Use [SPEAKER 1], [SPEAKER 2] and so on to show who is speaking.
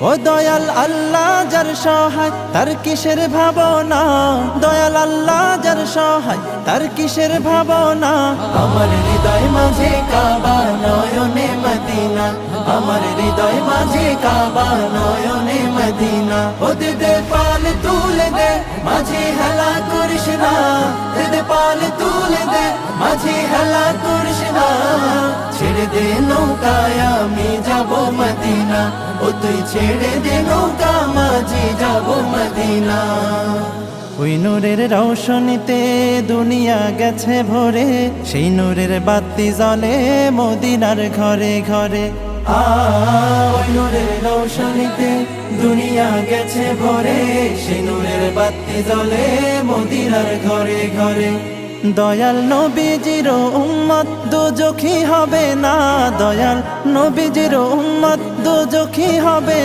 [SPEAKER 1] ও দয়াল আল্লাহ যার সহায় তার কিসের ভাবনা, দয়াল আল্লাহ যার সহায় তার কিসের ভাবনা। আমার হৃদয় মাঝে কাবা নয়নে মদিনা, আমার হৃদয় মাঝে কাবা নয়নে মদিনা। ও দে পাল তুলে দে মাঝে হেলা করিস না, দে পাল তুলে দে মাঝে হেলা করিস না। ছেড়ে দে নৌকায় আমি যাব মদিনা, ও তুই ছেড়ে দে নৌকা মাঝে যাব মদিনা। ওই নূরের রৌশনীতে দুনিয়া গেছে ভরে, সেই নূরের বাতি জ্বলে মদিনার ঘরে ঘরে। ওই নূরের রৌশনীতে দুনিয়া গেছে ভরে, সেই নূরের বাতি জ্বলে মদিনার ঘরে ঘরে। দয়াল নবীজির উম্মত দোজখী হবে না, দয়াল নবীজির উম্মত দোজখী হবে